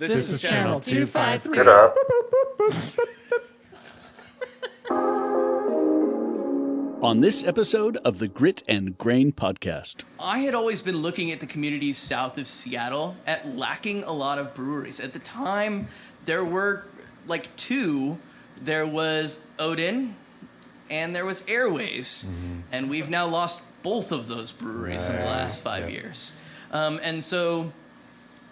This is Channel 253. Get up. On this episode of the Grit and Grain podcast. I had always been looking at the communities south of Seattle at lacking a lot of breweries. At the time, there were like two. There was Odin and there was Airways. Mm-hmm. And we've now lost both of those breweries in the last 5 years. And so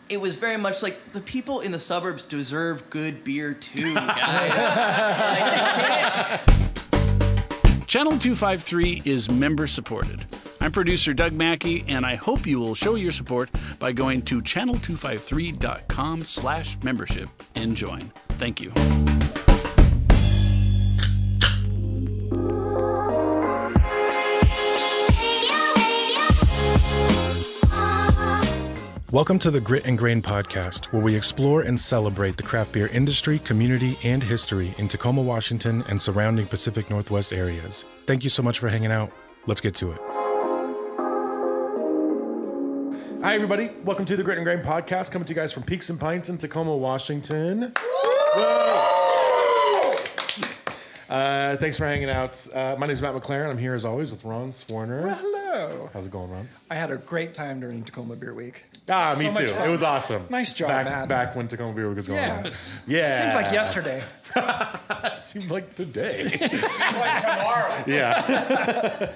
it was very much like the people in the suburbs deserve good beer too, guys. Channel 253 is member supported. I'm producer Doug Mackey, and I hope you will show your support by going to channel253.com/membership and join. Thank you. Welcome to the Grit and Grain podcast, where we explore and celebrate the craft beer industry, community, and history in Tacoma, Washington, and surrounding Pacific Northwest areas. Thank you so much for hanging out. Let's get to it. Hi, everybody. Welcome to the Grit and Grain podcast, coming to you guys from Peaks and Pints in Tacoma, Washington. Thanks for hanging out. My name is Matt McLaren. I'm here, as always, with Ron Swarner. Well, hello. How's it going, Ron? I had a great time during Tacoma Beer Week. Me too. It was awesome. Nice job, Matt. Back when Tacoma Beer Week was going on. Yeah. Seems like yesterday. It seems like today. Seems like tomorrow. Yeah.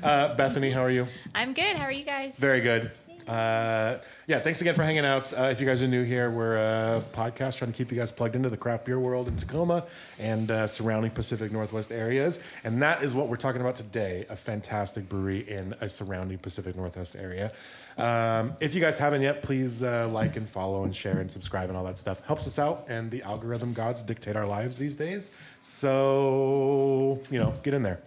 Bethany, how are you? I'm good. How are you guys? Very good. Thanks again for hanging out. If you guys are new here, we're a podcast trying to keep you guys plugged into the craft beer world in Tacoma and surrounding Pacific Northwest areas. And that is what we're talking about today, a fantastic brewery in a surrounding Pacific Northwest area. If you guys haven't yet, please like and follow and share and subscribe and all that stuff. Helps us out, and the algorithm gods dictate our lives these days. So, get in there.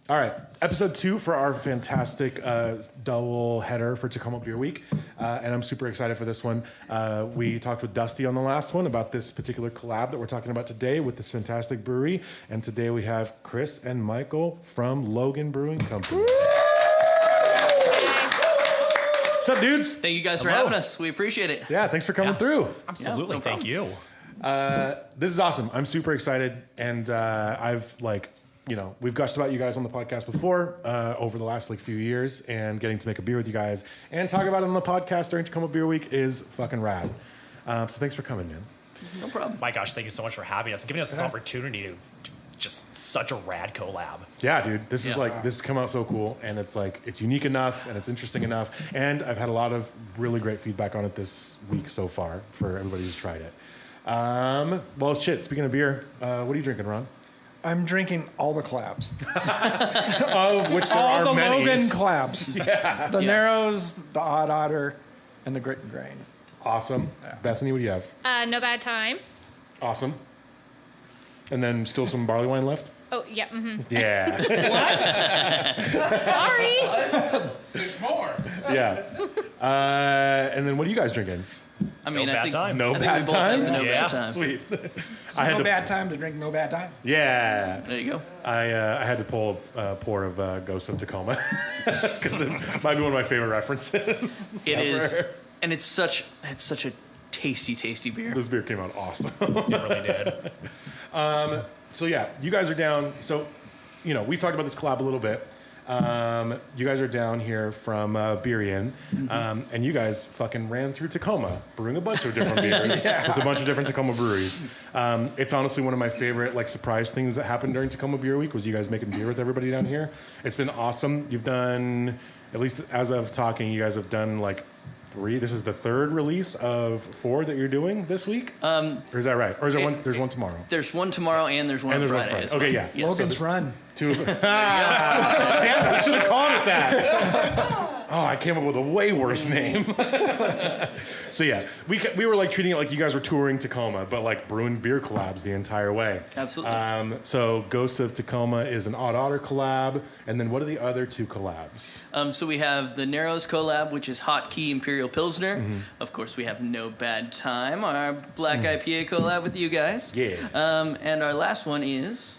All right, episode 2 for our fantastic double header for Tacoma Beer Week, and I'm super excited for this one. We talked with Dusty on the last one about this particular collab that we're talking about today with this fantastic brewery, and today we have Chris and Michael from Logan Brewing Company. What's up, dudes? Thank you guys for having us. We appreciate it. Yeah, thanks for coming through. Absolutely, thank you. This is awesome. I'm super excited, and we've gushed about you guys on the podcast before over the last few years, and getting to make a beer with you guys and talk about it on the podcast during Tacoma Beer Week is fucking rad. So thanks for coming, man. No problem. My gosh, thank you so much for having us, giving us this opportunity to just such a rad collab. Yeah, dude, this has come out so cool, and it's unique enough and it's interesting enough, and I've had a lot of really great feedback on it this week so far for everybody who's tried it. Well, shit. Speaking of beer, what are you drinking, Ron? I'm drinking all the collabs. Of which there all are the many. Logan collabs. Yeah. The Narrows, the Odd Otter, and the Grit and Grain. Awesome. Yeah. Bethany, what do you have? No Bad Time. Awesome. And then still some barley wine left? Oh, yeah. Mm-hmm. Yeah. Sorry. There's more. Yeah. And then what are you guys drinking? No Bad Time. No Bad Time? No Bad Time. Sweet. Bad time to drink No Bad Time. Yeah. There you go. I had to pull a pour of Ghost of Tacoma because it might be one of my favorite references. It is. And it's such a tasty beer. This beer came out awesome. It really did. So yeah, you guys are down. So, we talked about this collab a little bit. You guys are down here from Burien, and you guys fucking ran through Tacoma, brewing a bunch of different beers with a bunch of different Tacoma breweries. It's honestly one of my favorite surprise things that happened during Tacoma Beer Week was you guys making beer with everybody down here. It's been awesome. You've done, at least as of talking, you guys have done 3. This is the 3rd release of 4 that you're doing this week? Or is that right? Or is there one? There's one tomorrow. There's one tomorrow and there's one on Friday. Okay, yeah. Yes. Logan's Run. 2 of them. Damn it, I should have called it that. Oh, I came up with a way worse name. So yeah, we were treating it like you guys were touring Tacoma, but brewing beer collabs the entire way. Absolutely. So Ghosts of Tacoma is an Odd Otter collab, and then what are the other 2 collabs? So we have the Narrows collab, which is Hot Key Imperial Pilsner. Mm-hmm. Of course, we have No Bad Time, our Black IPA collab with you guys. Yeah. And our last one is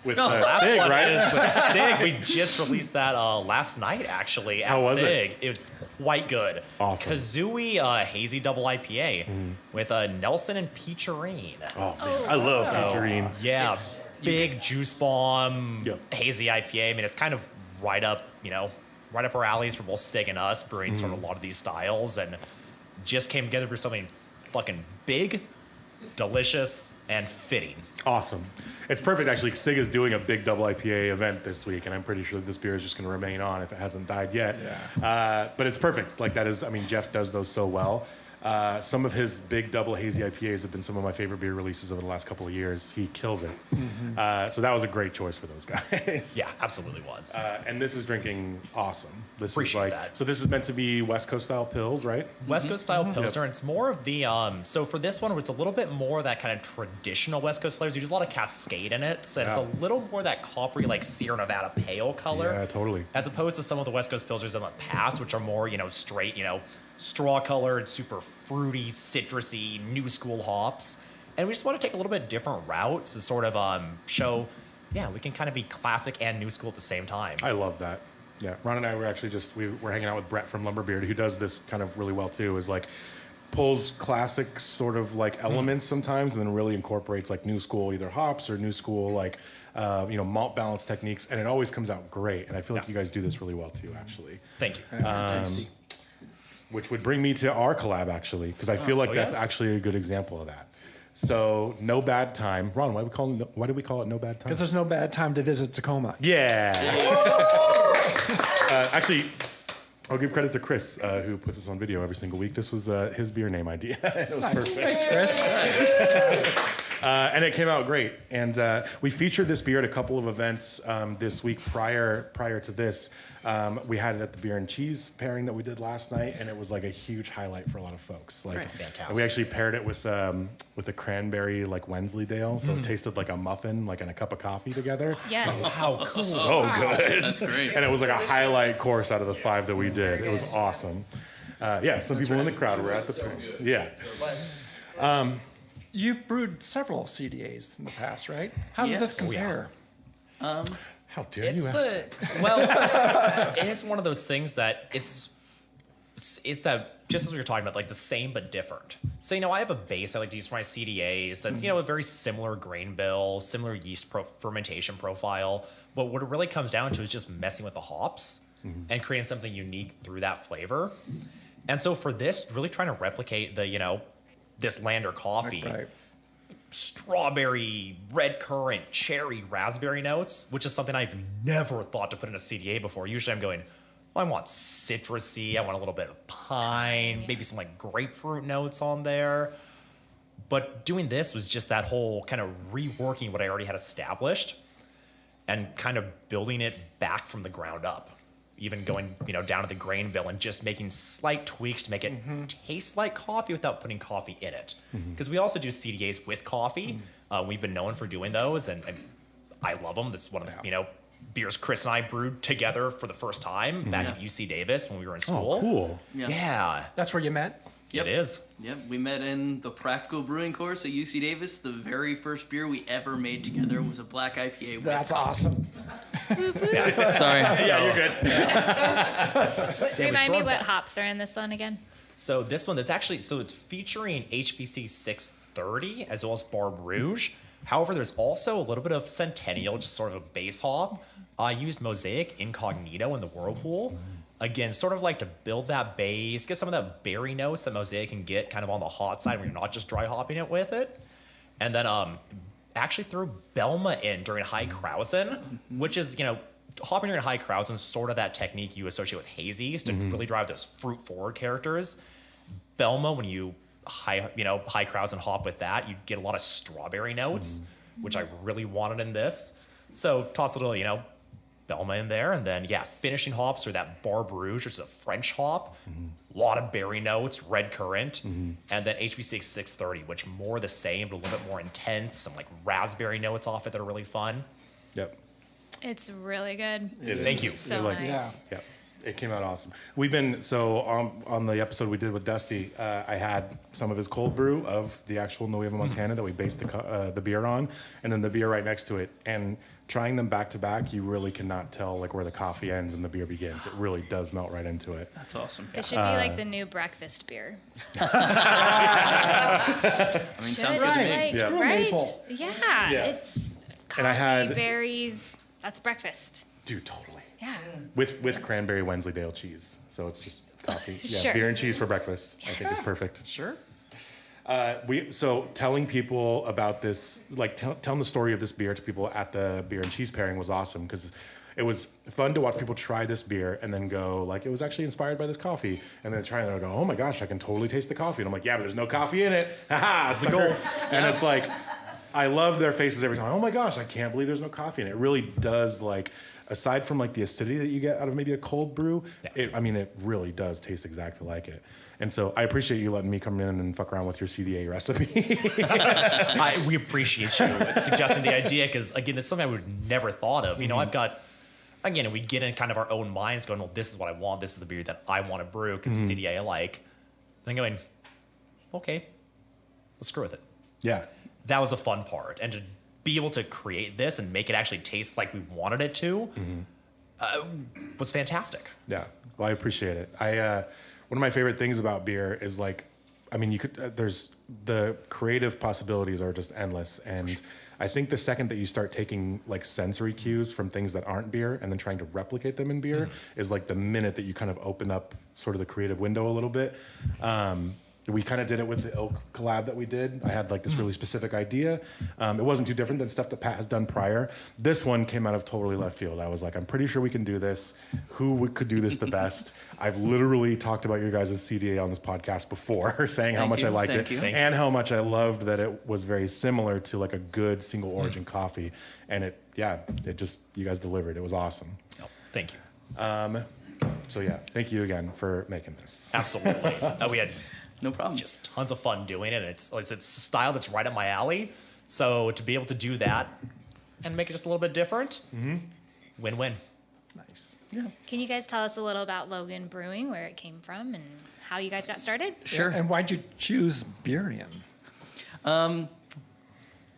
with last Sig, one right? is with Sig. We just released that last night, actually, at How was Sig. it? It was quite good. Awesome. Kazooie Hazy Double IPA with Nelson and Peacherine. Oh, man. I love Peacherine. Yeah, big juice bomb, Yep. hazy IPA. I mean, it's kind of right up our alleys for both Sig and us, brewing sort of a lot of these styles, and just came together for something fucking big, delicious, and fitting. Awesome. It's perfect, actually. Sig is doing a big double IPA event this week, and I'm pretty sure this beer is just going to remain on if it hasn't died yet. Yeah. But it's perfect. Like, that is, I mean, Jeff does those so well. Some of his big double hazy IPAs have been some of my favorite beer releases over the last couple of years. He kills it. So that was a great choice for those guys. Yeah, absolutely was. And this is drinking awesome. This Appreciate is like that. So this is meant to be West Coast style pills, right? West Coast style Pilsner. It's more of the, so for this one, it's a little bit more that kind of traditional West Coast flavors. You use a lot of Cascade in it. So it's a little more that coppery, like Sierra Nevada pale color. Yeah, totally. As opposed to some of the West Coast Pilsners in the past, which are more, straight, straw colored, super fruity, citrusy, new school hops. And we just want to take a little bit different route to sort of show, we can kind of be classic and new school at the same time. I love that. Yeah, Ron and I were actually we're hanging out with Brett from Lumberbeard, who does this kind of really well too. Is like pulls classic sort of like elements sometimes, and then really incorporates like new school either hops or new school like malt balance techniques, and it always comes out great. And I feel like you guys do this really well too, actually. Thank you. Tasty. Which would bring me to our collab actually, because I feel like that's actually a good example of that. So No Bad Time, Ron. Why do we call it No Bad Time? Because there's no bad time to visit Tacoma. Yeah. Actually, I'll give credit to Chris, who puts this on video every single week. This was his beer name idea. It was perfect. Thanks, Chris. And it came out great. And we featured this beer at a couple of events this week prior to this. We had it at the beer and cheese pairing that we did last night, and it was like a huge highlight for a lot of folks. Like, Fantastic. we actually paired it with a cranberry like Wensleydale, so it tasted like a muffin, like in a cup of coffee together. Yes. How cool. So good. That's great. And it was like a highlight course out of the 5 that we did. It was awesome. Some people in the crowd were at the You've brewed several CDAs in the past, right? How does this compare? How dare It's you? it is one of those things that it's that, just as we were talking about, like the same but different. So, I have a base I like to use for my CDAs that's, a very similar grain bill, similar yeast fermentation profile. But what it really comes down to is just messing with the hops and creating something unique through that flavor. And so for this, really trying to replicate the, this Lander coffee. Right. Strawberry, red currant, cherry, raspberry notes, which is something I've never thought to put in a CDA before. Usually I'm going, I want citrusy, I want a little bit of pine, maybe some like grapefruit notes on there. But doing this was just that whole kind of reworking what I already had established and kind of building it back from the ground up. Even going, down to the grain bill and just making slight tweaks to make it taste like coffee without putting coffee in it. Because we also do CDAs with coffee. We've been known for doing those, and I love them. This is one of the, beers Chris and I brewed together for the first time back at UC Davis when we were in school. Oh, cool. Yeah. That's where you met? Yep. It is. Yep, we met in the practical brewing course at UC Davis. The very first beer we ever made together was a black IPA. With That's awesome. Sorry. Yeah, you're good. Remind me what hops are in this one again. So this one, it's featuring HBC 630 as well as Barbe Rouge. However, there's also a little bit of Centennial, just sort of a base hop. I used Mosaic Incognito in the Whirlpool. Again, sort of like to build that base, get some of that berry notes that Mosaic can get kind of on the hot side when you're not just dry hopping it with it. And then actually threw Belma in during High Krausen, which is, hopping during High Krausen is sort of that technique you associate with hazies to really drive those fruit forward characters. Belma, when you high Krausen hop with that, you get a lot of strawberry notes, which I really wanted in this. So toss a little, Belma in there, and then finishing hops are that Barbe Rouge, which is a French hop, a lot of berry notes, red currant, and then HB6 630, which more the same but a little bit more intense, some like raspberry notes off it that are really fun. Yep. It's really good. It Thank you. So Like- nice. Yep. It came out awesome. We've been on the episode we did with Dusty. I had some of his cold brew of the actual Nuevo, Montana that we based the beer on, and then the beer right next to it. And trying them back to back, you really cannot tell like where the coffee ends and the beer begins. It really does melt right into it. That's awesome. It should be like the new breakfast beer. I mean, sounds good to me. Like, Yeah. Screw right? maple. Yeah, Yeah. it's coffee, And I had- berries. That's breakfast. Dude, totally. Yeah. With cranberry Wensleydale cheese, so it's just coffee. Yeah, Sure. beer and cheese for breakfast. I think Yes. it's perfect. Sure. Telling people about this, like telling the story of this beer to people at the beer and cheese pairing was awesome because it was fun to watch people try this beer and then go like it was actually inspired by this coffee, and then try it and go, oh my gosh, I can totally taste the coffee, and I'm like, yeah, but there's no coffee in it. Haha, it's the goal. And it's like, I love their faces every time. Oh my gosh, I can't believe there's no coffee in it. It really does, like, aside from like the acidity that you get out of maybe a cold brew, it really does taste exactly like it. And so I appreciate you letting me come in and fuck around with your CDA recipe. We appreciate you suggesting the idea because, again, it's something I would have never thought of. You know, I've got, again, we get in kind of our own minds going, well, this is what I want. This is the beer that I want to brew because the CDA I like. Then going, okay, let's screw with it. Yeah. That was the fun part. And to be able to create this and make it actually taste like we wanted it to was fantastic. Yeah. Well, I appreciate it. One of my favorite things about beer is like, I mean, you could, there's the creative possibilities are just endless. And I think the second that you start taking like sensory cues from things that aren't beer and then trying to replicate them in beer is like the minute that you kind of open up sort of the creative window a little bit. We kind of did it with the Oak collab that we did. I had like this really specific idea. It wasn't too different than stuff that Pat has done prior. This one came out of totally left field. I was like, I'm pretty sure we can do this. Could do this the best? I've literally talked about your guys' CDA on this podcast before, saying how much I liked it and how much I loved that it was very similar to like a good single origin coffee. And you guys delivered. It was awesome. Oh, thank you. So yeah, thank you again for making this. Absolutely. We had No problem. just tons of fun doing it. And it's a style that's right up my alley. So to be able to do that and make it just a little bit different, win-win. Nice. Yeah. Can you guys tell us a little about Logan Brewing, where it came from, and how you guys got started? Sure. And why'd you choose Burien?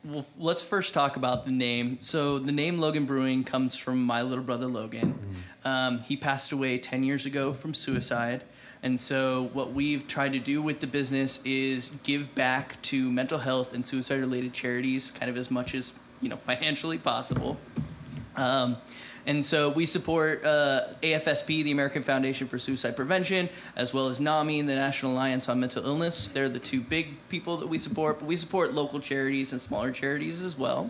Well, let's first talk about the name. So the name Logan Brewing comes from my little brother, Logan. He passed away 10 years ago from suicide. And so what we've tried to do with the business is give back to mental health and suicide-related charities kind of as much as, financially possible. And so we support AFSP, the American Foundation for Suicide Prevention, as well as NAMI, the National Alliance on Mental Illness. They're the two big people that we support, but we support local charities and smaller charities as well.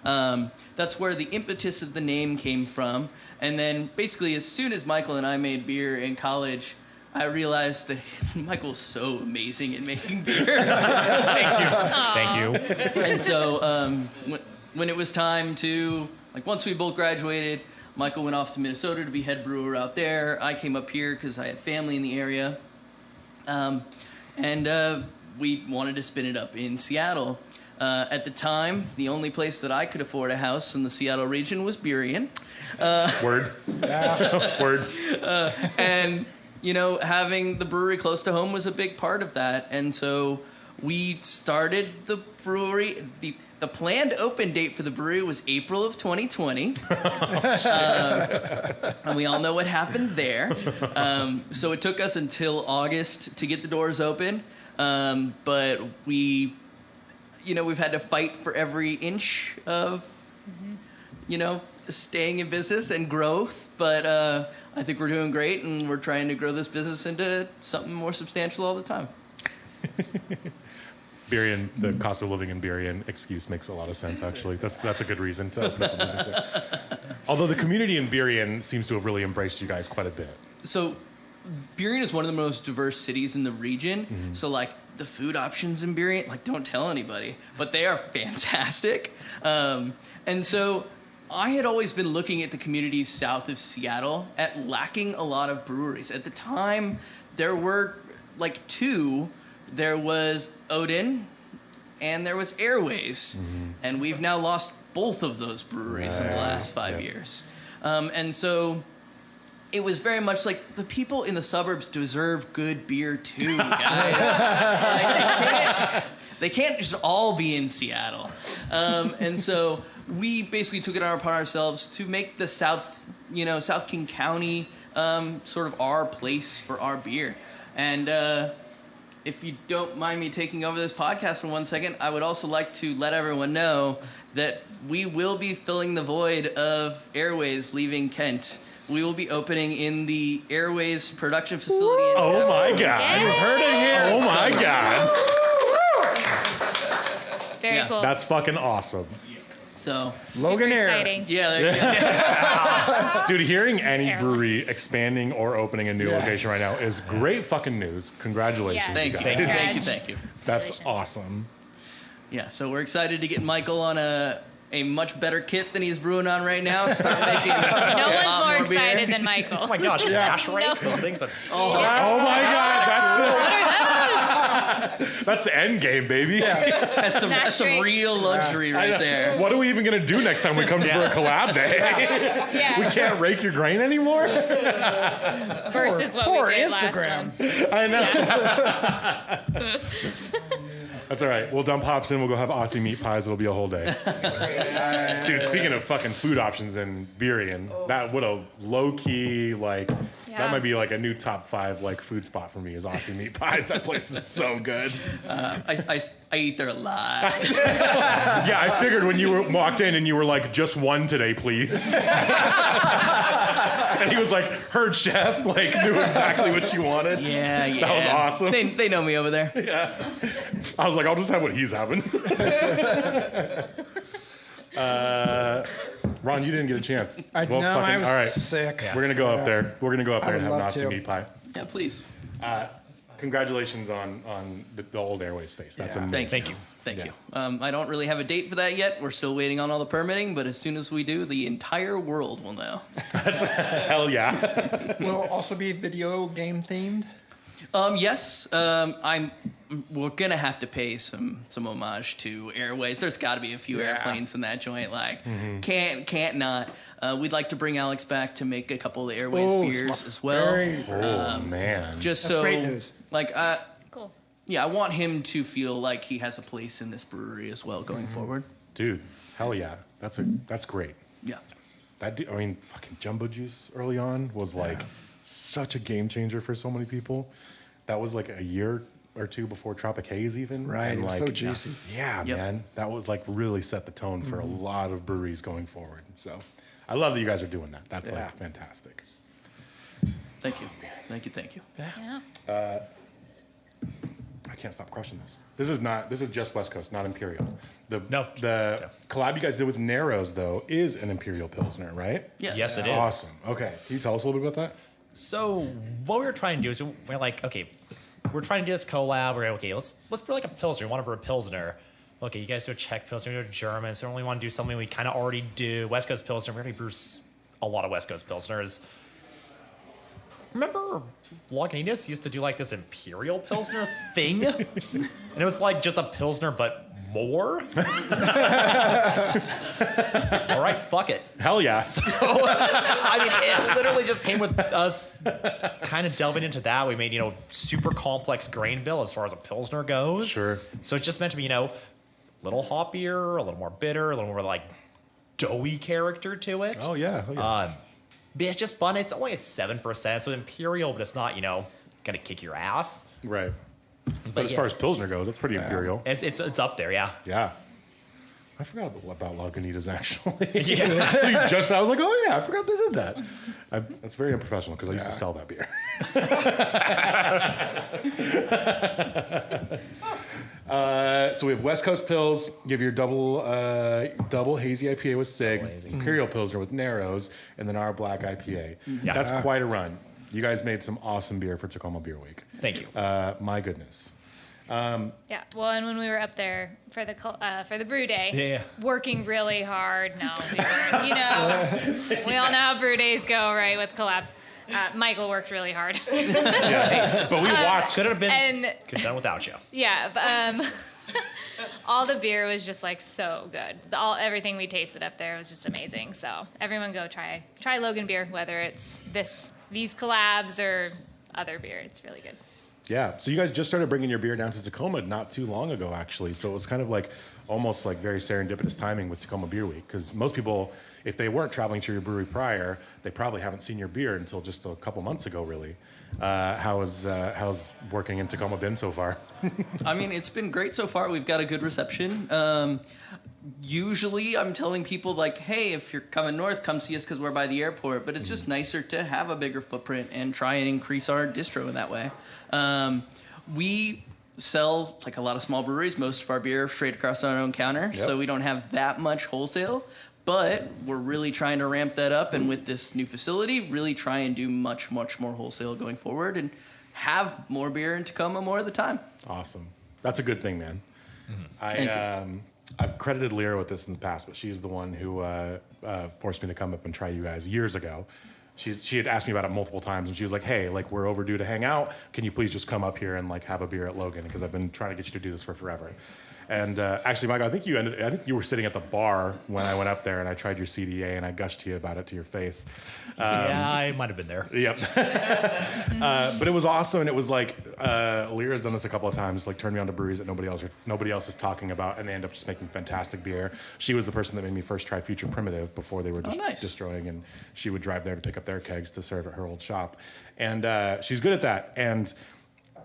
That's where the impetus of the name came from. And then basically as soon as Michael and I made beer in college, I realized that Michael's so amazing at making beer. Thank you. And so when it was time to, once we both graduated, Michael went off to Minnesota to be head brewer out there. I came up here because I had family in the area. And we wanted to spin it up in Seattle. At the time, the only place that I could afford a house in the Seattle region was Burien. Word. Word. And, having the brewery close to home was a big part of that. And so we started the brewery. The planned open date for the brewery was April of 2020. And we all know what happened there. So it took us until August to get the doors open. But we've had to fight for every inch of, staying in business and growth. But I think we're doing great, and we're trying to grow this business into something more substantial all the time. Burien, the cost of living in Burien excuse makes a lot of sense, actually. That's a good reason to open up a business there. Although the community in Burien seems to have really embraced you guys quite a bit. So Burien is one of the most diverse cities in the region. So, the food options in Burien, don't tell anybody, but they are fantastic. And so I had always been looking at the communities south of Seattle at lacking a lot of breweries. At the time, there were, two. There was Odin, and there was Airways, and we've now lost both of those breweries in the last 5 years. And so, it was very much like the people in the suburbs deserve good beer too, guys. Like, they can't just all be in Seattle. And so we basically took it upon ourselves to make the South King County sort of our place for our beer. And if you don't mind me taking over this podcast for 1 second, I would also like to let everyone know that we will be filling the void of Airways leaving Kent. We will be opening in the Airways production facility. Oh my God. Yeah. You heard it here. Oh my God. Very cool. That's fucking awesome. So, Logan Super Air. exciting. yeah, there you go. Dude, hearing any Airline. brewery expanding or opening a new Yes. location right now is great fucking news. Congratulations, Yeah. Thank you. guys. Thank you. That's Congratulations. awesome. Yeah, so we're excited to get Michael on a much better kit than he's brewing on right now. Start making No a lot one's more beer. excited than Michael. Oh my gosh, ash rakes, those things are Oh my God, What are that's the end game, baby. That's some Smash some drinks. real luxury right there. What are we even gonna do next time we come to for a collab day? those? Yeah. We can't rake your grain anymore. Versus what Poor we did Instagram. last month. I know. That's all right. We'll dump hops in. We'll go have Aussie meat pies. It'll be a whole day. Dude, speaking of fucking food options in Burien, that what a low key like. Yeah. That might be like a new top 5 like food spot for me is Aussie meat pies. That place is so good. I eat there a lot. Yeah, I figured when you walked in and you were like, just one today, please. And he was like, heard chef, like knew exactly what you wanted. Yeah. That was awesome. They know me over there. I was like, I'll just have what he's having. Ron, you didn't get a chance. I was all right. sick. We're gonna go up there. We're gonna go up there and would have an love Aussie to. meat pie. Yeah, please. Congratulations on the old Airways space. That's Yeah. amazing. Thank you. Thank Yeah. you. I don't really have a date for that yet. We're still waiting on all the permitting, but as soon as we do, the entire world will know. Hell yeah. Will also be video game themed. Yes. We're gonna have to pay some homage to Airways. There's got to be a few airplanes in that joint. Like, can't not. We'd like to bring Alex back to make a couple of the Airways beers as well. Oh man. Just That's so, great news. like, Cool. yeah, I want him to feel like he has a place in this brewery as well going forward. Dude, hell yeah. That's great. Yeah. I mean, fucking Jumbo Juice early on was like such a game changer for so many people. That was like a year or two before Tropic Haze even. Right, And it was like, so juicy. Yeah, Yep. man. That was like really set the tone for a lot of breweries going forward. So I love that you guys are doing that. That's like fantastic. Thank you. Thank you. Yeah. I can't stop crushing this. This is just West Coast, not Imperial. The collab you guys did with Narrows though is an Imperial Pilsner, right? Yes. Yes, it is. Awesome. Okay. Can you tell us a little bit about that? So what we were trying to do is we're like, okay, we're trying to do this collab. We're like, okay, let's brew like a pilsner. We want to brew a pilsner. Okay, you guys do a Czech pilsner, we do a German. So we only want to do something we kind of already do. West Coast pilsner. We already brew a lot of West Coast pilsners. Remember Lagunitas used to do like this Imperial Pilsner thing? And it was like just a Pilsner, but more? All right, fuck it. Hell yeah. I mean, it literally just came with us kind of delving into that. We made, super complex grain bill as far as a Pilsner goes. Sure. So it's just meant to be, a little hoppier, a little more bitter, a little more like doughy character to it. Oh yeah. But it's just fun. It's only at 7%, so Imperial, but it's not, gonna kick your ass. Right. But as yeah. far as Pilsner goes, that's pretty Imperial. It's up there, yeah. Yeah. I forgot about Lagunitas actually. Yeah. I was like, oh yeah, I forgot they did that. That's very unprofessional because I used to sell that beer. So we have West Coast Pils. You have your double hazy IPA with Sig, Imperial Pilsner with Narrows, and then our black IPA. Yeah. That's quite a run. You guys made some awesome beer for Tacoma Beer Week. Thank you. My goodness. Yeah. Well, and when we were up there for the brew day, Yeah. working really hard. No, we weren't. We all know how brew days go, right? With collabs. Michael worked really hard. Yeah. But we watched. Should have been And could have done without you. yeah, but, all the beer was just like so good. Everything we tasted up there was just amazing. So everyone go try Logan beer, whether it's this these collabs or other beer. It's really good. Yeah. So you guys just started bringing your beer down to Tacoma not too long ago, actually. So it was kind of like almost like very serendipitous timing with Tacoma Beer Week, because most people, if they weren't traveling to your brewery prior, they probably haven't seen your beer until just a couple months ago, really. How's working in Tacoma been so far? I mean, it's been great so far. We've got a good reception. Usually I'm telling people like, hey, if you're coming north, come see us because we're by the airport. But it's just nicer to have a bigger footprint and try and increase our distro in that way. We sell like a lot of small breweries, most of our beer straight across our own counter. Yep. So we don't have that much wholesale. But we're really trying to ramp that up. And with this new facility, really try and do much, much more wholesale going forward and have more beer in Tacoma more of the time. Awesome. That's a good thing, man. I've credited Lyra with this in the past, but she's the one who forced me to come up and try you guys years ago. She had asked me about it multiple times, and she was like, hey, like, we're overdue to hang out. Can you please just come up here and like have a beer at Logan? Because I've been trying to get you to do this for forever. And actually, Michael, I think you were sitting at the bar when I went up there and I tried your CDA and I gushed to you about it to your face. Yeah, I might have been there. Yep. But it was awesome, and it was like Lyra's done this a couple of times, like turned me on to breweries that nobody else is talking about, and they end up just making fantastic beer. She was the person that made me first try Future Primitive before they were just destroying, and she would drive there to pick up their kegs to serve at her old shop, and she's good at that. And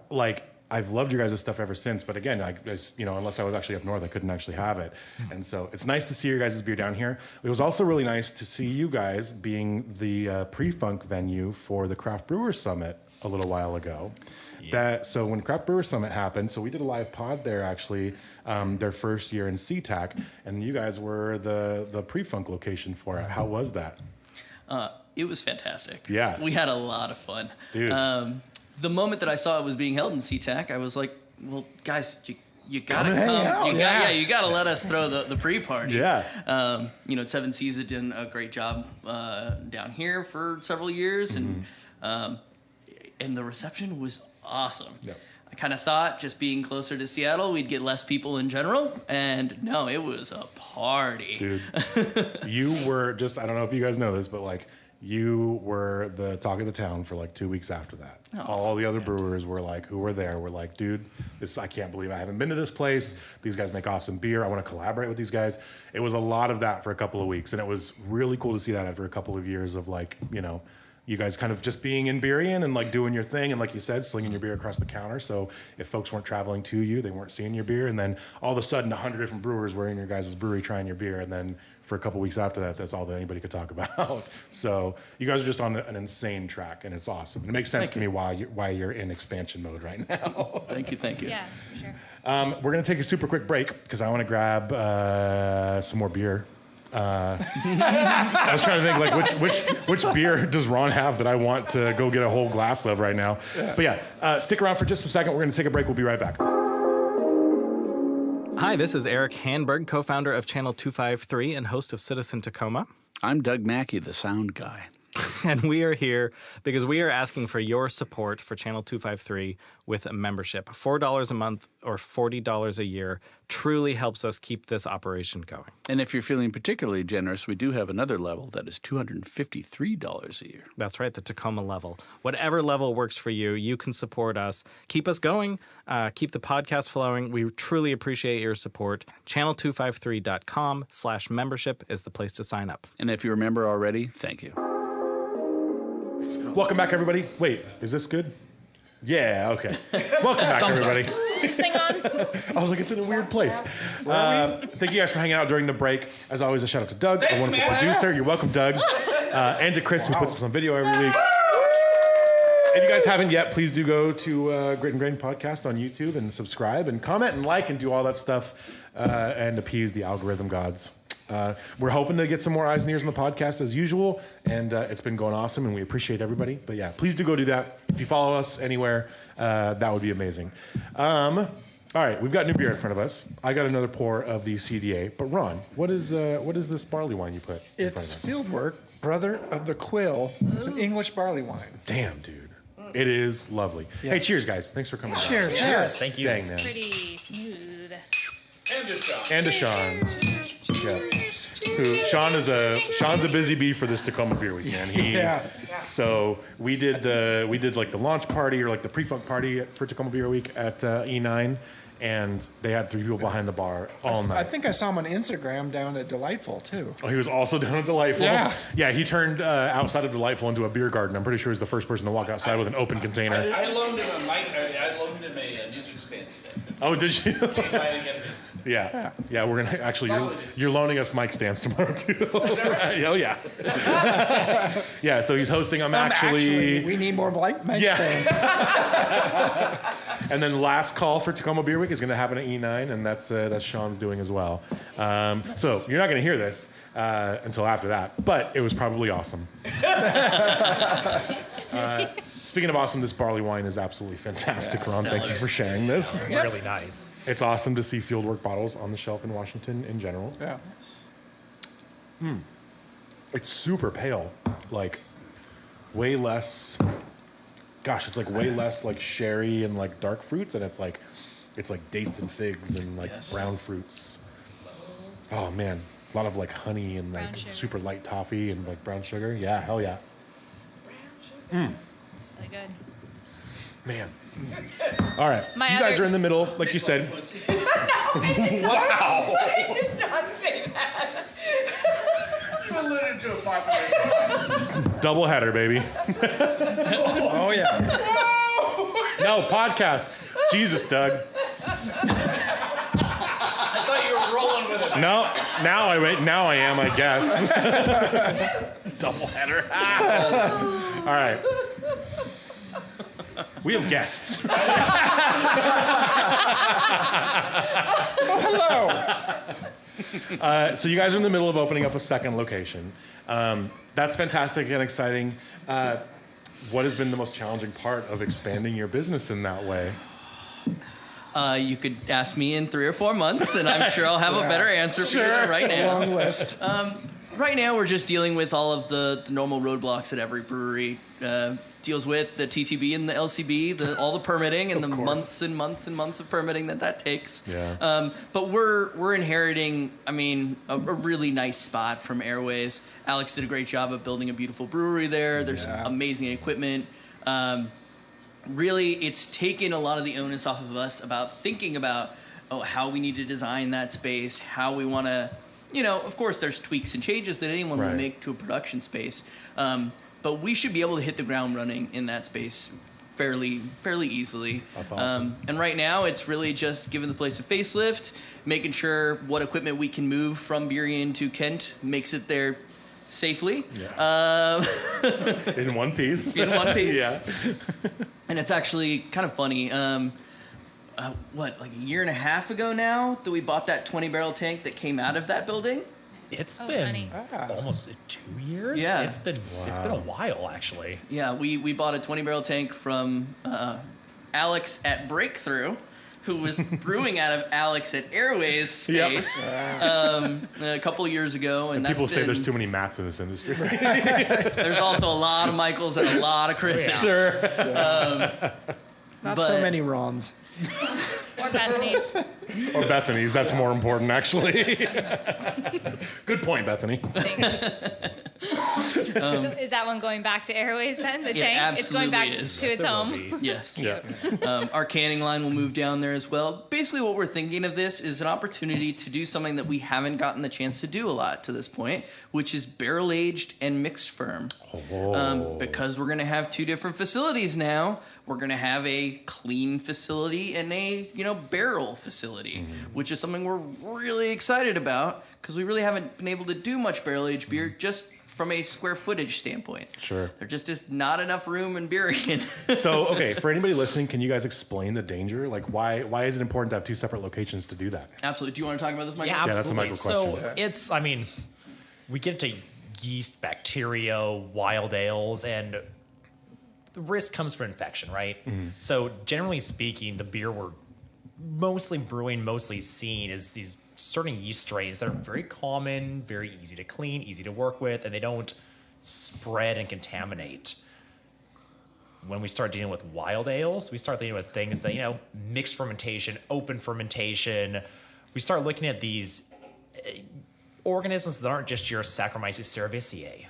like, I've loved your guys' stuff ever since, but again, unless I was actually up north, I couldn't actually have it. And so it's nice to see your guys' beer down here. It was also really nice to see you guys being the pre-funk venue for the Craft Brewer Summit a little while ago. Yeah. So when Craft Brewer Summit happened, so we did a live pod there actually, their first year in SeaTac, and you guys were the pre-funk location for it. How was that? It was fantastic. Yeah. We had a lot of fun. Dude. The moment that I saw it was being held in SeaTac, I was like, well, guys, you gotta Come and hang out. You gotta let us throw the pre-party. Yeah. Seven Seas had done a great job down here for several years, and the reception was awesome. Yep. I kind of thought just being closer to Seattle, we'd get less people in general, and no, it was a party. Dude, you were just, I don't know if you guys know this, but like, you were the talk of the town for like 2 weeks after that. Oh, all the other brewers were like, who were there, were like, dude, I can't believe I haven't been to this place. These guys make awesome beer. I want to collaborate with these guys. It was a lot of that for a couple of weeks, and it was really cool to see that after a couple of years of like, you guys kind of just being in Burien and like doing your thing, and like you said, slinging your beer across the counter. So if folks weren't traveling to you, they weren't seeing your beer, and then all of a sudden 100 different brewers were in your guys' brewery trying your beer, and then for a couple weeks after that, that's all that anybody could talk about. So you guys are just on an insane track, and it's awesome. And it makes sense to me why you're in expansion mode right now. Thank you. Yeah, for sure. We're gonna take a super quick break because I want to grab some more beer. I was trying to think like which beer does Ron have that I want to go get a whole glass of right now. Yeah. But yeah, stick around for just a second. We're going to take a break. We'll be right back. Hi, this is Eric Hanberg, co-founder of Channel 253 and host of Citizen Tacoma. I'm Doug Mackey, the sound guy. And we are here because we are asking for your support for Channel 253 with a membership. $4 a month or $40 a year truly helps us keep this operation going. And if you're feeling particularly generous, we do have another level that is $253 a year. That's right, the Tacoma level. Whatever level works for you, you can support us. Keep us going. Keep the podcast flowing. We truly appreciate your support. Channel253.com/membership is the place to sign up. And if you're a member already, thank you. Welcome back, everybody. Wait, is this good? Yeah, okay. Welcome back, everybody. Is this thing on? I was like, it's in a weird place. Thank you guys for hanging out during the break. As always, a shout out to Doug, a wonderful producer. You're welcome, Doug. And to Chris, who puts us on video every week. If you guys haven't yet, please do go to Grit and Grain Podcast on YouTube and subscribe and comment and like and do all that stuff and appease the algorithm gods. We're hoping to get some more eyes and ears on the podcast as usual, and it's been going awesome, and we appreciate everybody. But yeah, please do go do that. If you follow us anywhere, that would be amazing. All right, we've got new beer in front of us. I got another pour of the CDA. But Ron, what is this barley wine you put in It's front of us? Fieldwork, Brother of the Quill. It's an English barley wine. Damn, dude. It is lovely. Yes. Hey, cheers, guys. Thanks for coming. Cheers. Out. Cheers. Thank you. Dang, man. Pretty smooth. And to Sean. Yeah. Sean's a busy bee for this Tacoma Beer Week, man. So we did like the launch party or like the pre-funk party for Tacoma Beer Week at E9, and they had 3 people behind the bar all night. I think I saw him on Instagram down at Delightful too. Oh, he was also down at Delightful. Yeah. He turned outside of Delightful into a beer garden. I'm pretty sure he's the first person to walk outside with an open container. I loaned him a music stand today. Oh, did you? Came by to get it. Yeah. We're gonna actually. You're loaning us mic stands tomorrow too. Oh yeah. Yeah. So he's hosting. Actually, we need more mic stands. And then last call for Tacoma Beer Week is going to happen at E9, and that's Sean's doing as well. So you're not going to hear this until after that, but it was probably awesome. Speaking of awesome, this barley wine is absolutely fantastic, Ron. Thank you for sharing this. Really nice. It's awesome to see Fieldwork bottles on the shelf in Washington in general. Yeah. It's super pale, like way less. Gosh, it's like way less like sherry and like dark fruits, and it's like dates and figs and like brown fruits. Oh man, a lot of like honey and like super light toffee and like brown sugar. Yeah, hell yeah. Really good. Man. All right. So you guys are in the middle, like you said. No, I did not say that. You alluded to a popular Double header, baby. Oh yeah. No, podcast. Jesus, Doug. I thought you were rolling with it. No, now I am, I guess. Double header. All right. We have guests. Hello. So you guys are in the middle of opening up a second location. That's fantastic and exciting. What has been the most challenging part of expanding your business in that way? You could ask me in 3 or 4 months, and I'm sure I'll have a better answer for you than right now. Long list. Right now, we're just dealing with all of the normal roadblocks that every brewery deals with, the TTB and the LCB, all the permitting and the months and months and months of permitting that takes. Yeah. But we're inheriting, a really nice spot from Airways. Alex did a great job of building a beautiful brewery there. There's amazing equipment. Really, it's taken a lot of the onus off of us about thinking about how we need to design that space, how we want to, of course there's tweaks and changes that anyone will make to a production space. But we should be able to hit the ground running in that space fairly easily. That's awesome. And right now, it's really just giving the place a facelift, making sure what equipment we can move from Burien to Kent makes it there safely. Yeah. In one piece. Yeah. And it's actually kind of funny. Like a year and a half ago now that we bought that 20-barrel tank that came out of that building? It's been almost 2 years. Yeah. It's been a while actually. Yeah, we bought a 20-barrel tank from Alex at Breakthrough, who was brewing out of Alex at Airways space a couple of years ago. And people say there's too many Matts in this industry. There's also a lot of Michaels and a lot of Chris's. Sure. Not so many Rons. Or Bethany's. Or Bethany's. That's more important, actually. Good point, Bethany. So is that one going back to Airways then? The tank? Absolutely it's going back is. to its home. Yes. Yeah. Our canning line will move down there as well. Basically, what we're thinking of this is an opportunity to do something that we haven't gotten the chance to do a lot to this point, which is barrel aged and mixed firm. Because we're going to have 2 different facilities now. We're going to have a clean facility and a barrel facility, which is something we're really excited about because we really haven't been able to do much barrel aged beer just from a square footage standpoint. Sure. There just is not enough room in Burien. So, okay, for anybody listening, can you guys explain the danger? Like, why is it important to have 2 separate locations to do that? Absolutely. Do you want to talk about this, Michael? Yeah, that's a absolutely. Michael question. So we get into yeast, bacteria, wild ales, and the risk comes from infection, right? So generally speaking, the beer we're mostly brewing, mostly seeing is these certain yeast strains that are very common, very easy to clean, easy to work with, and they don't spread and contaminate. When we start dealing with wild ales, we start dealing with things that, mixed fermentation, open fermentation. We start looking at these organisms that aren't just your Saccharomyces cerevisiae,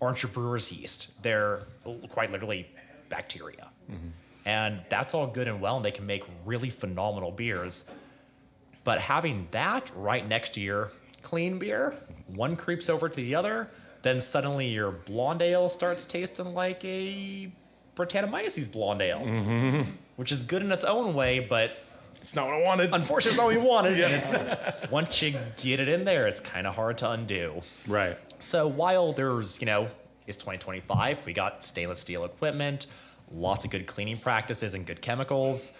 aren't your brewer's yeast. They're quite literally bacteria. And that's all good and well, and they can make really phenomenal beers. But having that right next to your clean beer, one creeps over to the other, then suddenly your blonde ale starts tasting like a Brettanomyces blonde ale, which is good in its own way, but It's not what I wanted. unfortunately, it's not what we wanted. And it's once you get it in there, it's kind of hard to undo. Right. So while there's, it's 2025, we got stainless steel equipment, lots of good cleaning practices and good chemicals.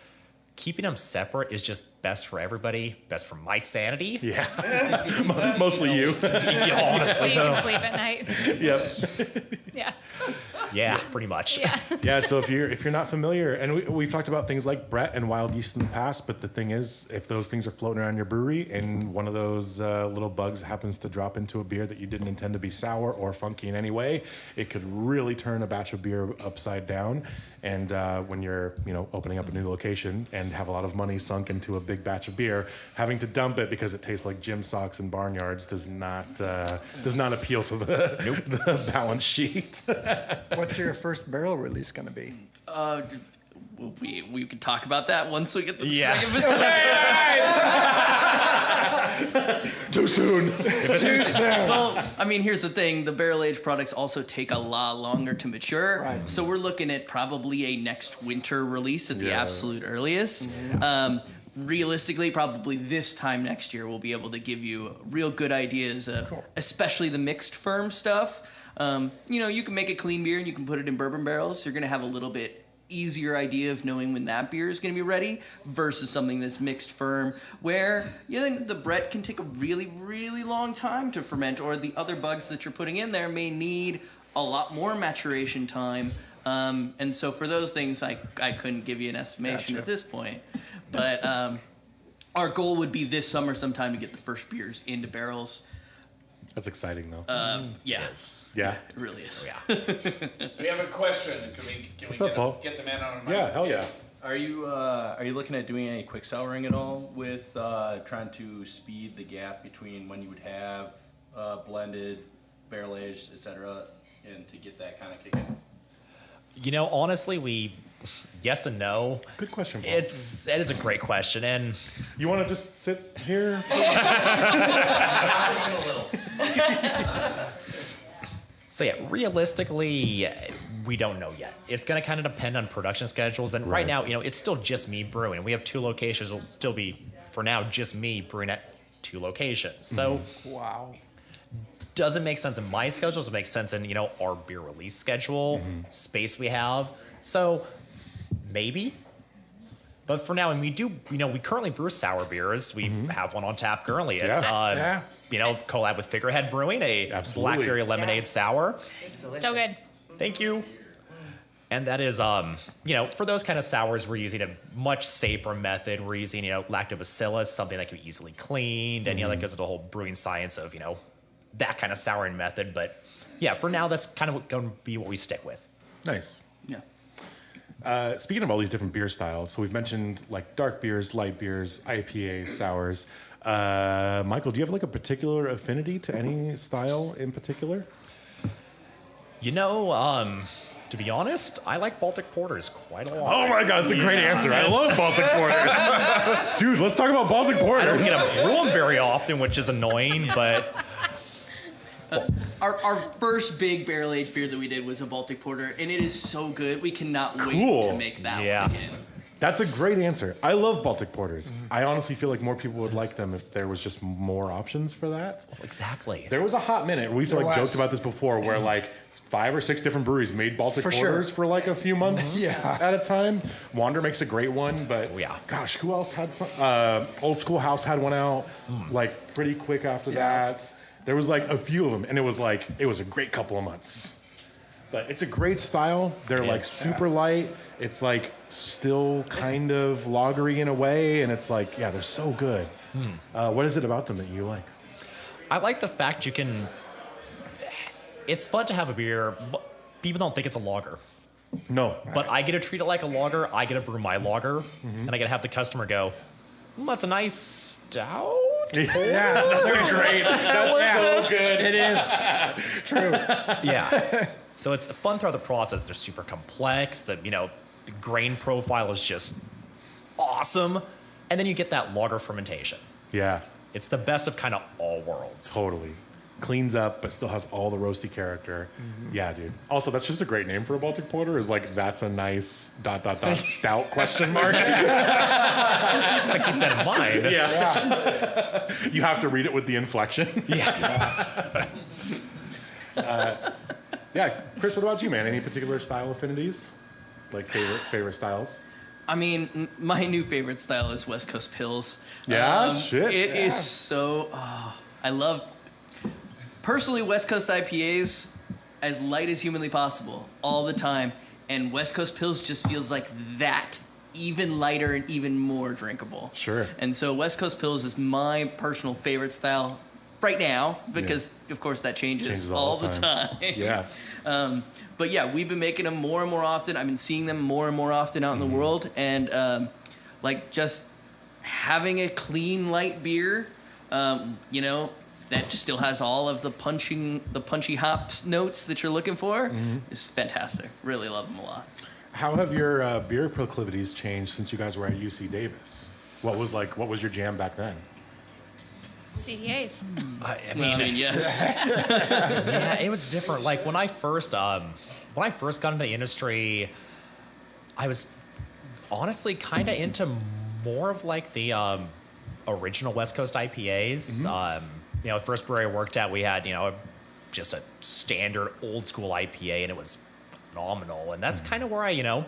Keeping them separate is just best for everybody, best for my sanity. Yeah. Mostly you. Yeah, So honestly. you can sleep at night. Yep. Yeah. Yeah, pretty much. Yeah. Yeah, so if you're not familiar, and we've talked about things like Brett and wild yeast in the past, but the thing is, if those things are floating around your brewery and one of those little bugs happens to drop into a beer that you didn't intend to be sour or funky in any way, it could really turn a batch of beer upside down. And when you're opening up a new location and have a lot of money sunk into a big batch of beer, having to dump it because it tastes like gym socks and barnyards does not appeal to the balance sheet. What's your first barrel release going to be? We could talk about that once we get the Yeah. second mistake. Too soon. Too soon. Well, I mean, here's the thing. The barrel-aged products also take a lot longer to mature. Right. So we're looking at probably a next winter release at the absolute earliest. Realistically, probably this time next year, we'll be able to give you real good ideas of especially the mixed firm stuff. You can make a clean beer and you can put it in bourbon barrels. You're going to have a little bit easier idea of knowing when that beer is going to be ready versus something that's mixed firm where the Brett can take a really, really long time to ferment, or the other bugs that you're putting in there may need a lot more maturation time. And so for those things, I couldn't give you an estimation at this point. But our goal would be this summer sometime to get the first beers into barrels. That's exciting, though. Yeah. Yeah. It really is. Yeah. We have a question. Can we What's up, Paul? get the man on a mic? Yeah, hell yeah. Are you looking at doing any quick souring at all with trying to speed the gap between when you would have blended, barrel aged, etc., and to get that kind of kicking? Honestly, yes and no. Good question, Paul. It is a great question, and You want to just sit here? so yeah, realistically, we don't know yet. It's going to kind of depend on production schedules, and right now, it's still just me brewing. We have 2 locations. It'll still be, for now, just me brewing at 2 locations. So, Wow. does it make sense in my schedule? Does it make sense in our beer release schedule, space we have? So maybe. But for now, and we do, we currently brew sour beers. We have one on tap currently. It's, collab with Figurehead Brewing, a Absolutely. blackberry lemonade sour. So good. Thank you. And that is, for those kind of sours, we're using a much safer method. We're using, lactobacillus, something that can be easily cleaned. And, that goes to the whole brewing science of, that kind of souring method. But yeah, for now, that's kind of going to be what we stick with. Nice. Yeah. Speaking of all these different beer styles, so we've mentioned like dark beers, light beers, IPAs, sours. Michael, do you have like a particular affinity to any style in particular? To be honest, I like Baltic Porters quite a lot. Oh my God, that's a great answer. I love Baltic Porters. Dude, let's talk about Baltic Porters. I don't get to brew them very often, which is annoying, but Our first big barrel aged beer that we did was a Baltic Porter, and it is so good. We cannot Cool. wait to make that Yeah. one again. That's a great answer. I love Baltic Porters. I honestly feel like more people would like them if there was just more options for that. exactly. There was a hot minute. We've There like joked was. about this before, where like 5 or 6 different breweries made Baltic For sure. Porters for like a few months at a time. Wander makes a great one, but Yeah. gosh, who else had some? Old School House had one out like pretty quick after that. There was like a few of them, and it was a great couple of months. But it's a great style. They're like super light. It's like still kind of lagery in a way, and it's like, yeah, they're so good. What is it about them that you like? I like the fact you can. It's fun to have a beer. But people don't think it's a lager, No. but I get to treat it like a lager. I get to brew my lager, and I get to have the customer go, "That's a nice stout." Yeah, That's great. That's so good. it is. It's true. Yeah. So it's fun throughout the process. They're super complex. The grain profile is just awesome. And then you get that lager fermentation. Yeah, It's the best of kind of all worlds. totally. Cleans up, but still has all the roasty character. Yeah, dude. Also, that's just a great name for a Baltic Porter. Is like that's a nice ... stout question mark. I keep that in mind. Yeah. You have to read it with the inflection. Yeah. Yeah, Chris, what about you, man? Any particular style affinities? Like favorite styles? I mean, my new favorite style is West Coast Pils. Yeah? Shit. It is so... I love... Personally, West Coast IPAs, as light as humanly possible, all the time. And West Coast Pils just feels like that, even lighter and even more drinkable. Sure. And so West Coast Pils is my personal favorite style right now, because, of course, that changes all the time. Yeah. But yeah, we've been making them more and more often. I've been seeing them more and more often out in the world. And like just having a clean, light beer, that still has all of the punchy hops notes that you're looking for is fantastic. Really love them a lot. How have your beer proclivities changed since you guys were at UC Davis? What was your jam back then? CDAs. I Yes. yeah, it was different. Like when I first got into the industry, I was honestly kind of into more of like the original West Coast IPAs. The first brewery I worked at, we had just a standard old school IPA, and it was phenomenal. And that's kind of where I want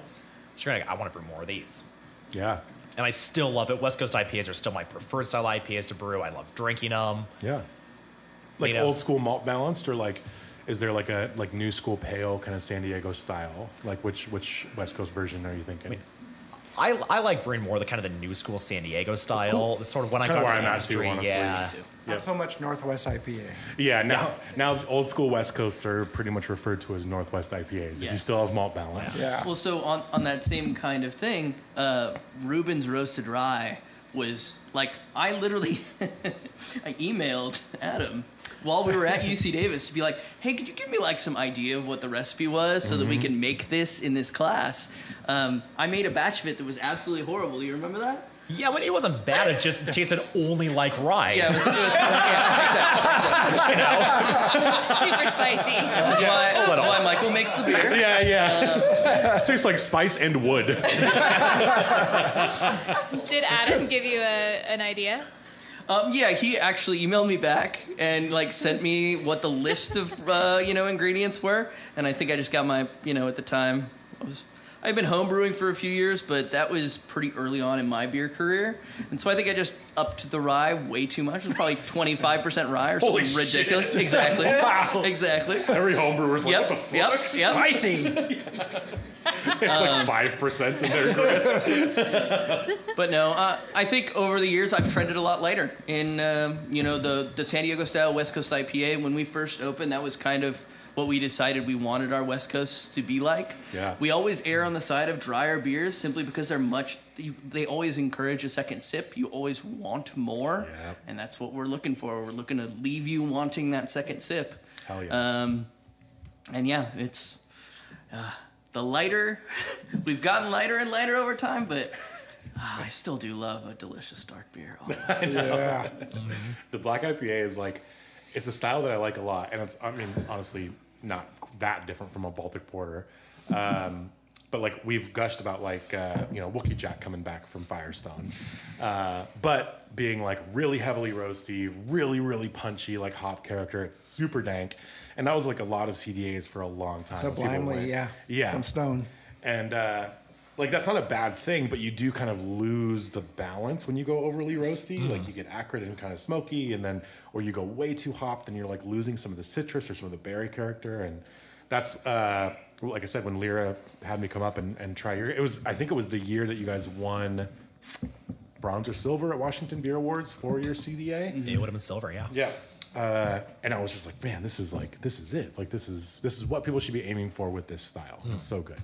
to brew more of these. Yeah. And I still love it. West Coast IPAs are still my preferred style IPAs to brew. I love drinking them. Yeah. Like old school malt balanced, or like, is there like a new school pale kind of San Diego style? Like which West Coast version are you thinking? I like brewing more the kind of the new school San Diego style. Cool. Sort of when That's I kinda got where into the I'm at too, industry. honestly. Yeah. Me too. Not so much Northwest IPA. Yeah, now old school West Coasts are pretty much referred to as Northwest IPAs. If you Yes. still have malt balance. Yeah. Well, so on that same kind of thing, Reuben's Roasted Rye was like, I literally, I emailed Adam while we were at UC Davis to be like, hey, could you give me like some idea of what the recipe was so that we can make this in this class? I made a batch of it that was absolutely horrible. Do you remember that? Yeah, when it wasn't bad, it just tasted only like rye. Yeah, it was exactly. Super spicy. This is why Michael makes the beer. Yeah. It tastes like spice and wood. Did Adam give you an idea? Yeah, he actually emailed me back and like sent me what the list of ingredients were, and I think I just got my at the time I've been homebrewing for a few years, but that was pretty early on in my beer career, and so I think I just upped the rye way too much. It was probably 25% rye or something Holy ridiculous. shit. Exactly. Wow. Exactly. Every homebrewer's like, what the fuck? Yep. Spicy. It's like 5% in their grist. But no, I think over the years I've trended a lot lighter in the San Diego style West Coast IPA. When we first opened, that was kind of what we decided we wanted our West Coast to be like. Yeah. We always err on the side of drier beers simply because they always encourage a second sip. You always want more, and that's what we're looking for. We're looking to leave you wanting that second sip. Hell yeah. And yeah, it's the lighter. We've gotten lighter and lighter over time, but I still do love a delicious dark beer. Yeah. The black IPA is like, it's a style that I like a lot, and it's, I mean, honestly, not that different from a Baltic Porter. But like we've gushed about like Wookiee Jack coming back from Firestone, but being like really heavily roasty, really really punchy, like hop character. It's super dank, and that was like a lot of CDAs for a long time. Sublimely, yeah, from Stone. And like that's not a bad thing, but you do kind of lose the balance when you go overly roasty. Like you get acrid and kind of smoky, and then or you go way too hopped, and you're like losing some of the citrus or some of the berry character, and that's. Like I said, when Lyra had me come up and try I think it was the year that you guys won bronze or silver at Washington Beer Awards for your CDA. It would have been silver, yeah. Yeah. And I was just like, man, this is it. Like this is what people should be aiming for with this style. It's so good.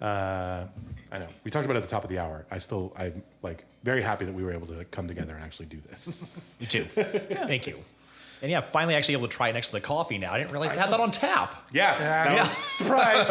I I know. We talked about it at the top of the hour. I'm like very happy that we were able to come together and actually do this. You too. Thank you. And yeah, finally actually able to try it next to the coffee now. I didn't realize they had that on tap. That was surprise.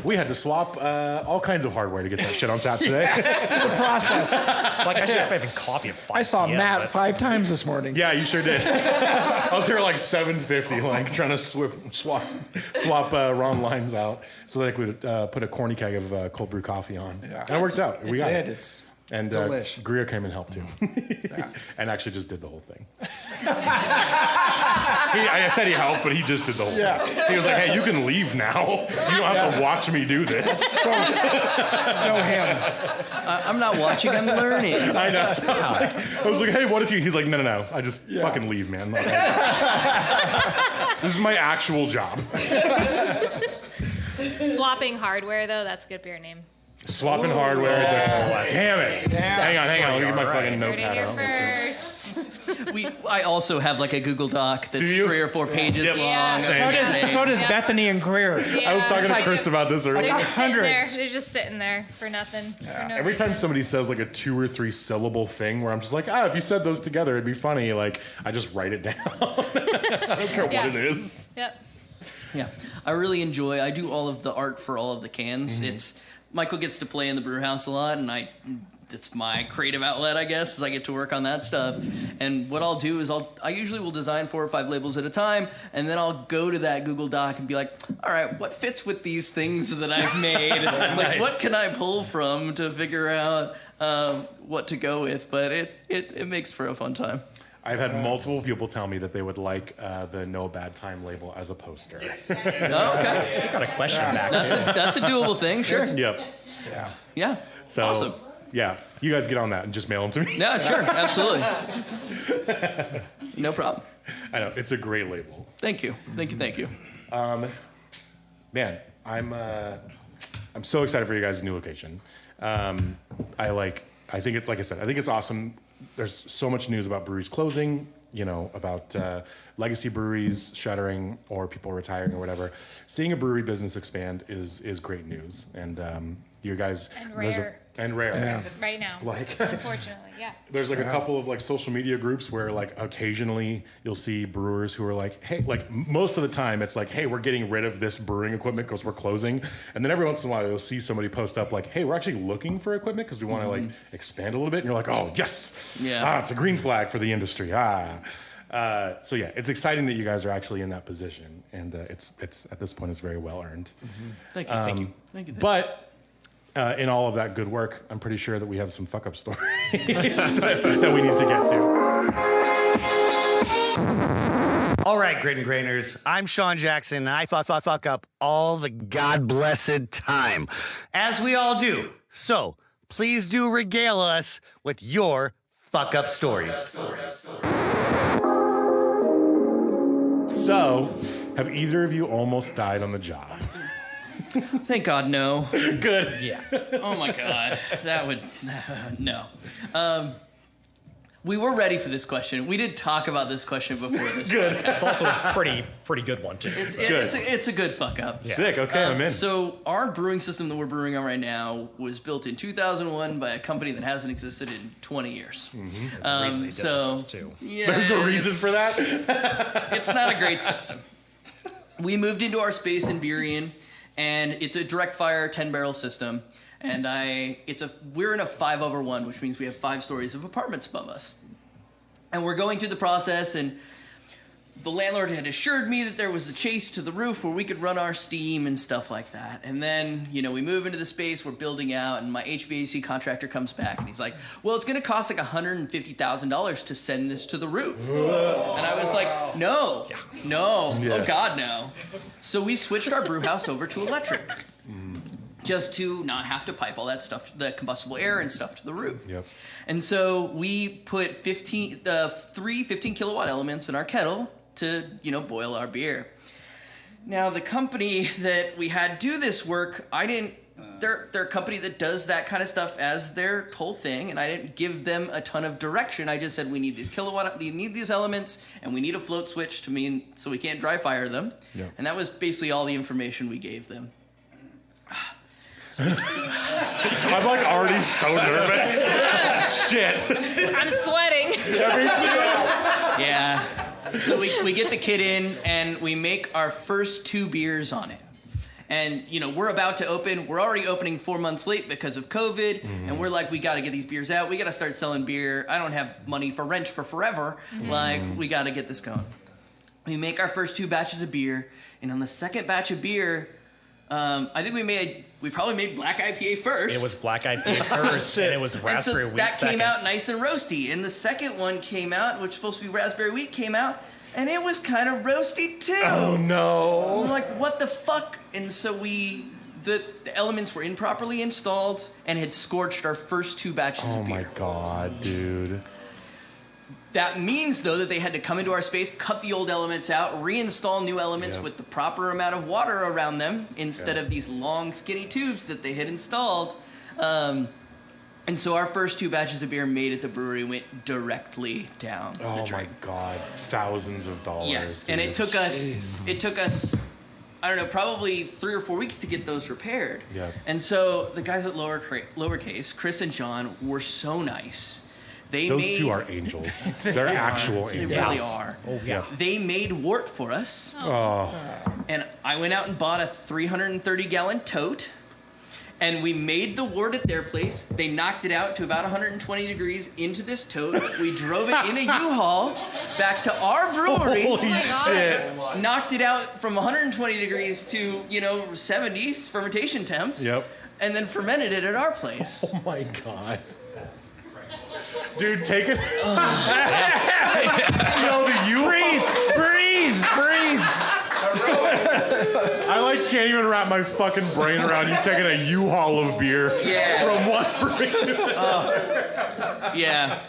We had to swap all kinds of hardware to get that shit on tap today. It's a process. It's like I should have having coffee at 5 I saw PM, Matt but- 5 times this morning. Yeah, you sure did. I was here like 7:50, like trying to swap wrong lines out so that I could put a corny keg of cold brew coffee on. Yeah. And it worked out. We got it. It's And delish. Greer came and helped too, and actually just did the whole thing. I said he helped, but he just did the whole thing. He was like, "Hey, you can leave now. You don't have to watch me do this." So him. I'm not watching, I'm learning. I know. So I was like, "Hey, what if you?" He's like, "No. I just fucking leave, man. Like, this is my actual job." Swapping hardware, though, that's a good beer name. Swapping hardware is like, damn it. Hang on. Let me get my fucking Heard it notepad here out. first. I also have like a Google Doc that's Do you? 3 or 4 pages long. Yeah. So does Bethany and Greer. I was talking to Like Chris about this earlier. They're just sitting there. hundreds. They're just sitting there for nothing. For no Every time reason. somebody says like a 2 or 3 syllable thing where I'm just like, if you said those together, it'd be funny. Like, I just write it down. I don't care what it is. Yep. Yeah, I do all of the art for all of the cans. It's Michael gets to play in the brew house a lot, and it's my creative outlet, I guess, as I get to work on that stuff. And what I'll do is I usually will design 4 or 5 labels at a time, and then I'll go to that Google Doc and be like, all right, what fits with these things that I've made? Like, what can I pull from to figure out what to go with? But it makes for a fun time. I've had multiple people tell me that they would like the No Bad Time label as a poster. Oh, okay. I got a question back. That's a doable thing, sure. Yep. Yeah. So, Awesome. yeah, you guys get on that and just mail them to me. Yeah, sure, absolutely. No problem. I know, it's a great label. Thank you. Man, I'm so excited for you guys' new location. I think it's, like I said, I think it's awesome. There's so much news about breweries closing, about legacy breweries shuttering or people retiring or whatever. Seeing a brewery business expand is great news. And you guys... And rare. Yeah. Right now. Unfortunately, yeah. There's like a couple of like social media groups where like occasionally you'll see brewers who are like, hey, like most of the time it's like, hey, we're getting rid of this brewing equipment because we're closing. And then every once in a while you'll see somebody post up like, hey, we're actually looking for equipment because we want to like expand a little bit. And you're like, oh, yes. Yeah. It's a green flag for the industry. So yeah, it's exciting that you guys are actually in that position. And it's at this point, it's very well earned. Thank you. But in all of that good work, I'm pretty sure that we have some fuck up stories that we need to get to. All right, Grit and Grainers, I'm Sean Jackson, and I fuck up all the God-blessed time, as we all do. So, please do regale us with your fuck up stories. So, have either of you almost died on the job? Thank God, no. Good. Yeah. Oh my God, that would no. We were ready for this question. We did talk about this question before this. Good. It's also a pretty good one too. It's a good fuck up. Yeah. Sick. Okay, I'm in. So our brewing system that we're brewing on right now was built in 2001 by a company that hasn't existed in 20 years. There's a reason they did this too. Yeah, There's a reason for that. It's not a great system. We moved into our space in Burien, and it's a direct fire 10-barrel system. And we're in a 5/1, which means we have 5 stories of apartments above us. And we're going through the process, and the landlord had assured me that there was a chase to the roof where we could run our steam and stuff like that. And then, we move into the space, we're building out, and my HVAC contractor comes back, and he's like, well, it's gonna cost like $150,000 to send this to the roof. And I was like, no, oh God, no. So we switched our brew house over to electric. Just to not have to pipe all that stuff, the combustible air and stuff to the roof. Yep. And so we put 3 15-kilowatt elements in our kettle to, boil our beer. Now, the company that we had do this work, they're a company that does that kind of stuff as their whole thing, and I didn't give them a ton of direction. I just said, we need these elements, and we need a float switch so we can't dry fire them. Yep. And that was basically all the information we gave them. I'm like already so nervous. Shit. I'm sweating. Yeah. So we get the kit in and we make our first 2 beers on it. And, you know, we're about to open. We're already opening 4 months late because of COVID. And we're like, we got to get these beers out. We got to start selling beer. I don't have money for rent for forever. Like, we got to get this going. We make our first 2 batches of beer. And on the second batch of beer, I think we probably made Black IPA first. It was Black IPA first, and it was Raspberry Wheat that second. came out nice and roasty. And the second one came out, which was supposed to be Raspberry Wheat, came out, and it was kind of roasty too. Oh no! We're like, what the fuck? And so the elements were improperly installed and had scorched our first 2 batches of beer. Oh my god, dude. That means, though, that they had to come into our space, cut the old elements out, reinstall new elements with the proper amount of water around them instead of these long, skinny tubes that they had installed. And so our first 2 batches of beer made at the brewery went directly down the Oh drain. my god, thousands of dollars. Yes, dude. and it took us, I don't know, probably 3 or 4 weeks to get those repaired. Yeah. And so the guys at Lowercase, Chris and John, were so nice. Those 2 are angels. They're actual They angels. really are. Oh, yeah. They made wort for us. Oh. And I went out and bought a 330-gallon tote. And we made the wort at their place. They knocked it out to about 120 degrees into this tote. We drove it in a U-Haul back to our brewery. Holy shit. Knocked it out from 120 degrees to, 70s fermentation temps. Yep. And then fermented it at our place. Oh my god. Dude, take it. Breathe. I can't even wrap my fucking brain around you taking a U-Haul of beer from one brewery to the other. Yeah.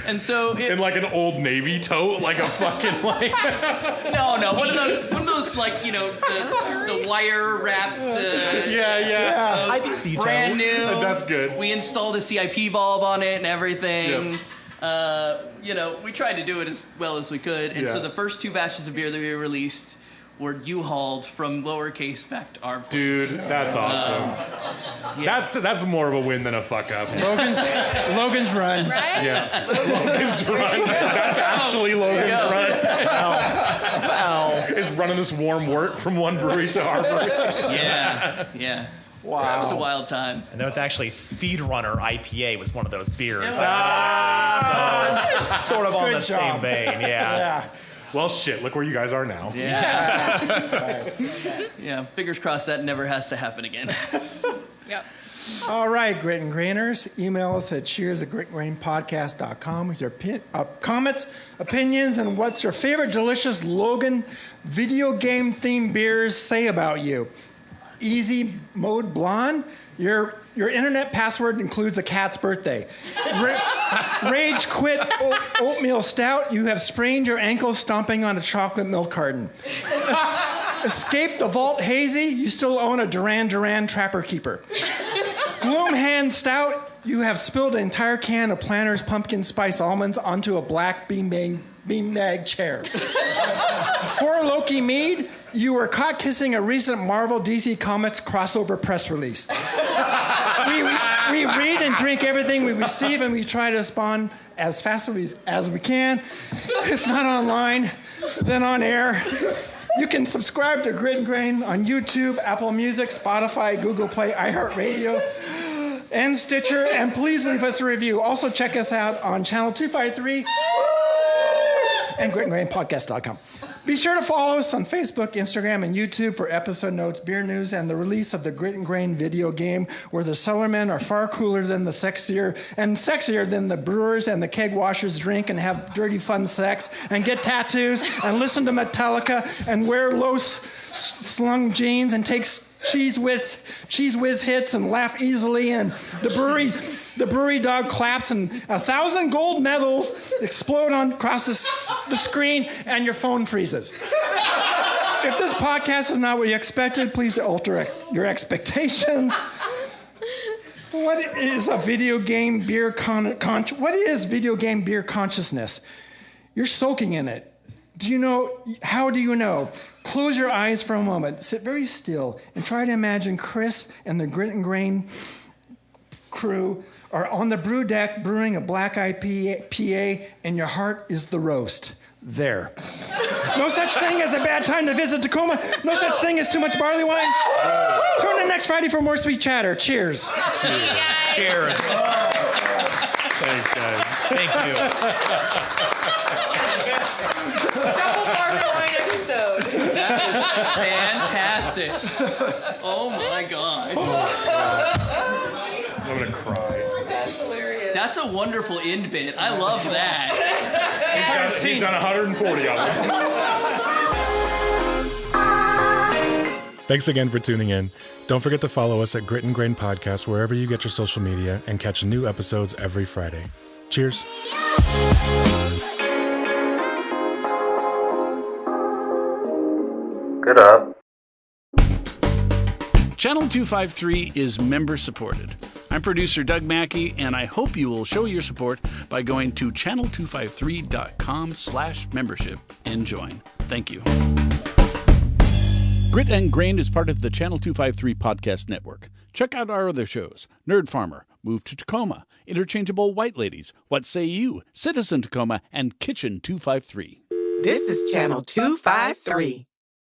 And so in like an Old Navy tote, like a fucking like. No, one of those the wire wrapped. IBC brand new. That's good. We installed a CIP bulb on it and everything. We tried to do it as well as we could, and so the first 2 batches of beer that we released were U-hauled from Lowercase back to our place. Dude, that's awesome. That's more of a win than a fuck up. Logan's run. Right? Yeah. Logan's run. That's actually Logan's run. Is running this warm wort from one brewery to our brewery. Yeah. Wow. That was a wild time. And that was actually Speedrunner IPA was one of those beers. So, sort of on the same vein, yeah. Well, shit, look where you guys are now. Yeah. Fingers crossed that never has to happen again. Yep. All right, Grit and Grainers. Email us at cheers@gritandgrainpodcast.com with your comments, opinions, and what's your favorite delicious Logan video game themed beers say about you. Easy Mode Blonde. Your internet password includes a cat's birthday. Rage Quit Oatmeal Stout. You have sprained your ankle stomping on a chocolate milk carton. Escape the Vault Hazy. You still own a Duran Duran Trapper Keeper. Gloomhand Stout. You have spilled an entire can of Planters Pumpkin Spice Almonds onto a black beanbag chair. For Loki Mead, you were caught kissing a recent Marvel DC Comics crossover press release. We read and drink everything we receive, and we try to respond as fast as we can. If not online, then on air. You can subscribe to Grit and Grain on YouTube, Apple Music, Spotify, Google Play, iHeartRadio, and Stitcher. And please leave us a review. Also check us out on Channel 253 and gritandgrainpodcast.com. Be sure to follow us on Facebook, Instagram, and YouTube for episode notes, beer news, and the release of the Grit and Grain video game, where the cellarmen are far cooler than the sexier than the brewers and the keg washers drink and have dirty fun sex and get tattoos and listen to Metallica and wear low slung jeans and take cheese whiz hits and laugh easily, and the brewery dog claps and 1,000 gold medals explode across the screen and your phone freezes. If this podcast is not what you expected, please alter your expectations. What is video game beer consciousness? You're soaking in it. How do you know? Close your eyes for a moment. Sit very still and try to imagine Chris and the Grit and Grain crew are on the brew deck brewing a black IPA, and your heart is the roast. There. No such thing as a bad time to visit Tacoma. No such thing as too much barley wine. Tune in next Friday for more sweet chatter. Cheers. Cheers. Thanks, guys. Thank you. Double barley wine episode. That is fantastic. Oh my god. I'm gonna cry. That's hilarious. That's a wonderful end bit. I love that. He's done 140 of them. Thanks again for tuning in. Don't forget to follow us at Grit and Grain Podcast wherever you get your social media and catch new episodes every Friday. Cheers. Good up. Channel 253 is member supported. I'm producer Doug Mackey, and I hope you will show your support by going to channel253.com/membership and join. Thank you. Grit and Grain is part of the Channel 253 podcast network. Check out our other shows: Nerd Farmer, Move to Tacoma, Interchangeable White Ladies, What Say You, Citizen Tacoma, and Kitchen 253. This is Channel 253.